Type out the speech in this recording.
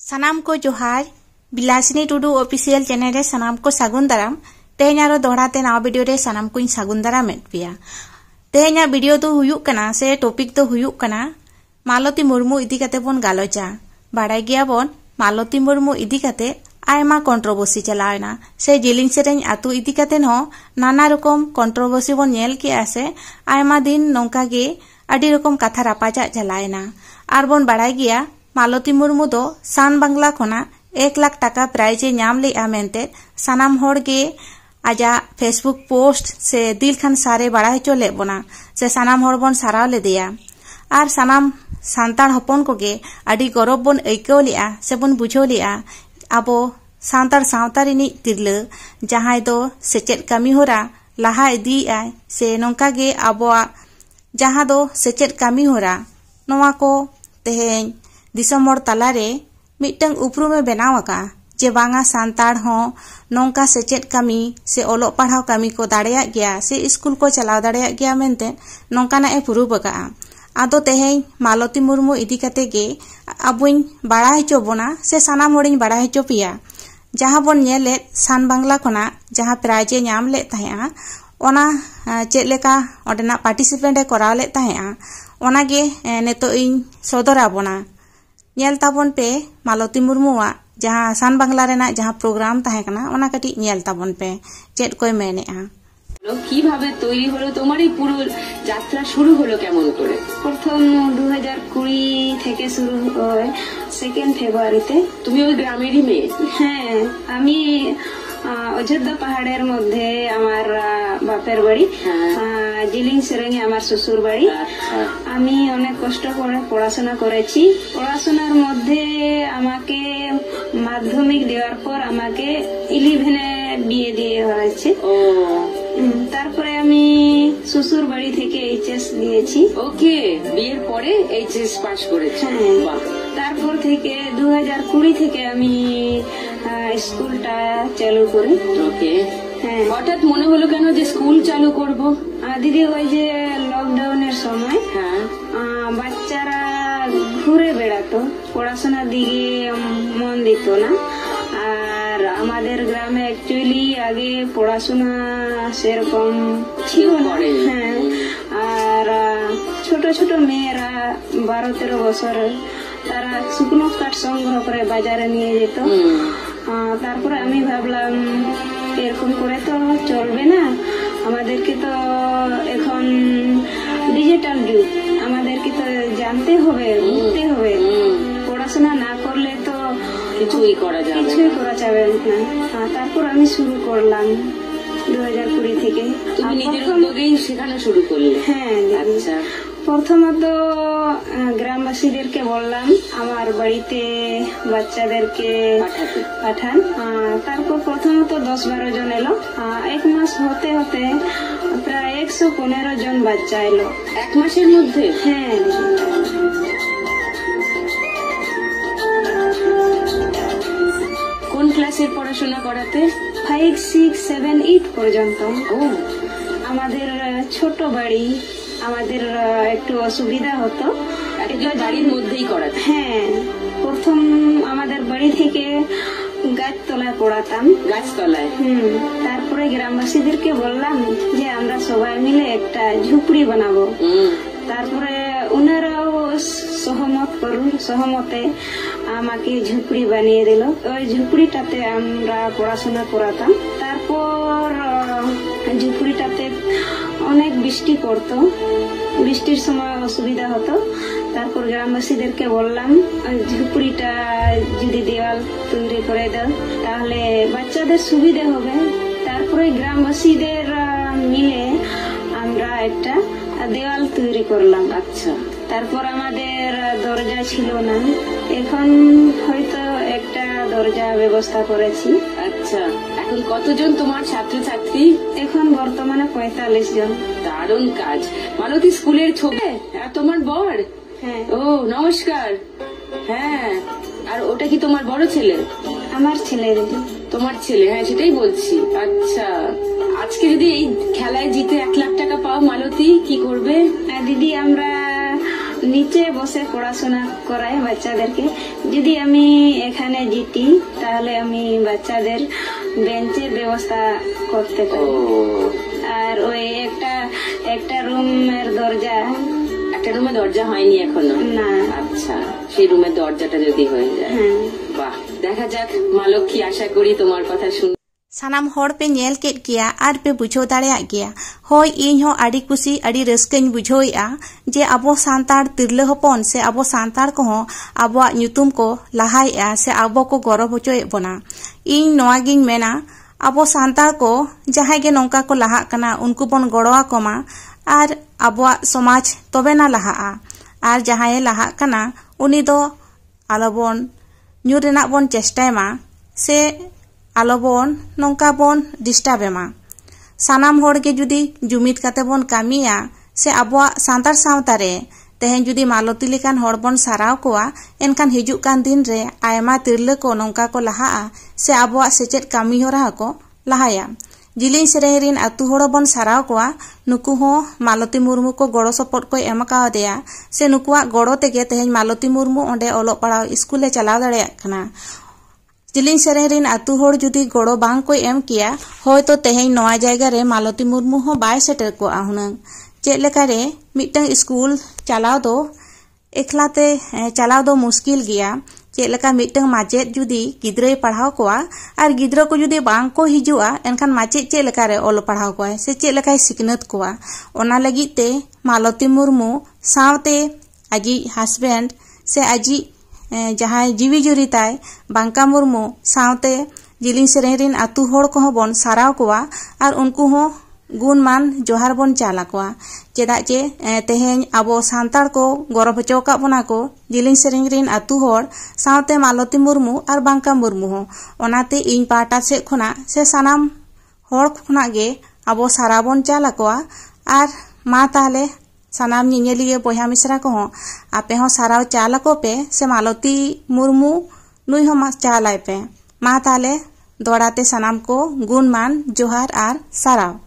सानाम को जोहार बिलासिनी Tudu official channel रे सानाम को सागुन दाराम तेहें आरो दोहराते नवा वीडियो रे सानाम को सागुन दाराम एड पिया तेहें वीडियो तो हुयुक कना से टॉपिक तो हुयुक कना मालती मुर्मू इदी काते बोन गालोचा बाड़ाय गिया बोन मालती मुर्मू इदी काते आयमा कंट्रोवर्सी चलावना से जिलिंग सेरेंग आतु इदी काते न नाना रकम कंट्रोवर्सी बोन नेल किया से आयमा दिन नोंका गे आडी रकम कथा रापाचा चलायना आर बोन बाड़ाय गिया मालती मुर्मू दो सान बांग्ला खोना 1 लाख टाका प्राइज नाम लेआ मेंते सानाम होड़ गे आजा फेसबुक पोस्ट से दिल खान सारे बड़ा हेचो ले बोना से सानाम होड़ बोन साराव ले दिया आर सानाम सांताड़ हपन को गे आडी गौरव बोन ऐकव लिया से बोन बुझो लिया आबो सांताड़ सावता रिनी तिरले जहां दो सेचेद कामी होरा लाहा इदी आय से नोंका गे आबोआ जहां दो सेचेद कामी होरा नोवा को तेहें दिसम मोड़ तलारे मिटंग उपरुमे बनाव आका जे बांगा सांताड़ हो नोंका सेचेद कामी से ओलो पढ़ाव कामी को दाड़ेया गया से स्कूल को चलाव दाड़ेया गया मेनते नोंकाना ए पुरु बगा आदो तेहें मालती मुर्मू इदी काते गे अबुኝ बड़ा हेचो बोना से सानाम होड़िñ बड़ा हेचो पिया जहां बोन नेले सान बांग्ला कोना जहां प्राइज नाम ले ताहेआ ओना चेद लेका ओडेना पार्टिसिपेंट ए कराव ले ताहेआ ओना गे नेतो इñ सदरा बोना नेल ताबोन पे मालती मुर्मुआ जहां सान बांग्ला रेना जहां प्रोग्राम ताहे कना ओना कटी नेल ताबोन पे चेद कोई मेनेआ কিভাবে তৈরি হলো তোমার এই পুরো যাত্রা শুরু হলো কেমন করে? প্রথম 2020 থেকে শুরু হয় 2 ফেব্রুয়ারিতে। তুমি ওই গ্রামেরই মেয়ে? হ্যাঁ, আমি অযোধ্যা পাহাড়ের মধ্যে আমার বাপের বাড়ি, জিলিং সেরেঙে আমার শ্বশুর বাড়ি। আমি অনেক কষ্ট করে পড়াশোনা করেছি। পড়াশোনার মধ্যে আমাকে মাধ্যমিক দেওয়ার পর আমাকে 11-এ বিয়ে দিয়ে হয়েছে। তারপরে আমি শ্বশুর বাড়ি থেকে এইচএস দিয়েছি। ওকে, বিয়ের পরে এইচএস পাস করেছি। তারপর থেকে 2020 থেকে আমি স্কুলটা চালু করি। ওকে, হঠাৎ মনে হলো কেন যে স্কুল চালু করব? দিদি ওই যে লকডাউনের সময় বাচ্চারা ঘুরে বেড়াতো, পড়াশোনার দিকে মন দিত না। আর আমাদের গ্রামে অ্যাকচুয়ালি আগে পড়াশোনা সেরকম ছিল না। হ্যাঁ, আর ছোট ছোট মেয়েরা 12-13 বছর তারা শুকনো কাঠ সংগ্রহ করে বাজারে নিয়ে যেত। তারপরে আমি ভাবলাম এরকম করে তো চলবে না, আমাদেরকে তো এখন ডিজিটাল যুগ, আমাদেরকে তো জানতে হবে, বুঝতে হবে। পড়াশোনা না করলে তো কিছুই করা যাবে না। তারপর আমি শুরু করলাম 2020 থেকে। তুমি নিজের উদ্যোগেই শেখানো শুরু করলে? হ্যাঁ। আচ্ছা, প্রথমত গ্রামবাসীদেরকে বললাম আমার বাড়িতে বাচ্চাদেরকে পাঠান। তারপর প্রথমত 10-12 জন এলো। 1 মাস হতে হতে প্রায় 115 জন বাচ্চা এলো 1 মাসের মধ্যে। হ্যাঁ, কোন ক্লাসের পড়াশোনা করাতে? 5, 6, 7, 8 পর্যন্ত। আমাদের ছোট বাড়ি, আমাদের একটু অসুবিধা হতো। বাড়ির মধ্যেই করাতে? হ্যাঁ, প্রথম আমাদের বাড়ি থেকে গাছতলায় পড়াতাম। গাছতলায়? তারপরে গ্রামবাসীদেরকে বললাম যে আমরা সবাই মিলে একটা ঝুপড়ি বানাবো। তারপরে ওনারাও সহমতে আমাকে ঝুপড়ি বানিয়ে দিল। ওই ঝুপড়িটাতে আমরা পড়াশোনা করাতাম। তারপর ঝুপড়িটাতে অনেক বৃষ্টি পড়তো, বৃষ্টির সময় অসুবিধা হতো। তারপর গ্রামবাসীদেরকে বললাম ঝুপড়িটা যদি দেওয়াল তৈরি করে দাও তাহলে বাচ্চাদের সুবিধা হবে। তারপরে গ্রামবাসীদের মিলে আমরা একটা দেওয়াল তৈরি করলাম। আচ্ছা, তারপর আমাদের দরজা ছিল না, এখন হয়তো একটা দরজা ব্যবস্থা করেছি। আচ্ছা, এখন কতজন তোমার ছাত্রছাত্রী? এখন বর্তমানে 45 জন। দারুণ কাজ। মালতী স্কুলের ছবি? তোমার বর? হ্যাঁ। ও নমস্কার। হ্যাঁ, আর ওটা কি তোমার বড় ছেলে? আমার ছেলে। দিদি তোমার ছেলে? হ্যাঁ, সেটাই বলছি। আচ্ছা, আজকে যদি এই খেলায় জিতে 1 লাখ টাকা পাও মালতী, কি করবে? দিদি আমরা নিচে বসে পড়াশোনা করাই বাচ্চাদেরকে। যদি আমি এখানে জিতি তাহলে আমি বাচ্চাদের বেঞ্চের ব্যবস্থা করতে পারি। আর ওই একটা রুমের দরজা, একটা রুমে দরজা হয়নি এখনো না। আচ্ছা, সেই রুমের দরজাটা যদি হয়ে যায়, বাহ, দেখা যাক মা লক্ষ্মী, আশা করি তোমার কথা শুনে सानाम हर पे नेल केट गया और पे बुझो दाड़ेया गया। होय इन हो आड़ी कुसी आड़ी रस्कन बुझोया जे अबो सांतार तिरले हपन से अबो सांतार को हो अबो न्यूतुम को लहाया से अबो को गौरव होचोए बना। इन नोआगिन मेना अबो सांतार को जहां गे नौका को लहा कना उनको बन गड़वा कोमा और अबो समाज तबे ना लहा और जहां लहा कना उनी दो आलोबन न्यूरेना बन चेष्टायमा से आलोबन नौका बन डिस्टार्बेमा। सानाम होड़ के जुदी जुमिद काते बन कामिया से अबुआ सांतार सावतारे तेहेन जुदी मालती लेकान होड़ बन साराव कोआ एनकान हिजुक कान दिन रे आयमा तिरले को नौका को लहा से अबुआ सेचेद कामी होरा को लहाया। जिलिन सेरेहरिन अतु होड़ बन साराव कोआ नुकु हो मालती मुर्मू को गड़ो सपोर्ट को एमका देया से नुकुआ गड़ो तेगे तेहेन मालती मुर्मू ओंडे ओलो पड़ाव स्कूले चलाव दाड़ेया कना। जिलिन सेरेहरिन अतु होड़ जुदी गड़ो बांग को एम किया होय तो तेहेन नवा जायगा रे मालती मुर्मू हो बाय सेटर को हुनंग। चेद लेका रे मिटंग स्कूल चलाव दो एकलाते चलाव दो मुश्किल गया। चेद लेका मिटंग माचेद जुदी गिद्राय पढ़ाव कोआ और गिद्रा को जुदी बांग को हिजुआ एनखान माचेद चेद लेका रे ओल पढ़ाव कोआ से चेद लेकाय सिकनत कोआ। ओना लगी ते मालती मुर्मू सावते आजी हस्बैंड से आजी जहां जीवी जुरी ताय बांका मुर्मू सावते जिलिन सेरेहरिन अतु होड़ को बन साराव कोआ और उनको हो गुणमान जोहार बन चाला कोआ। चेदा चे तेहेन अबो सांतार को गौरव होचो का बना को जिलिन सेरेहरिन अतु होड़ सावते मालती मुर्मू और बांका मुर्मू हो। ओनाते इन पाटा से खुना से सानाम होड़ खुना गे अबो सारा बन चाला कोआ और मा ताले सानाम निनेलिए बया मिश्रा को आपे हो साराव चाला को पे से मालती मुर्मू नुई हो चालाय पे मा ताले दौड़ाते सानाम को गुणमान जोहार और साराव।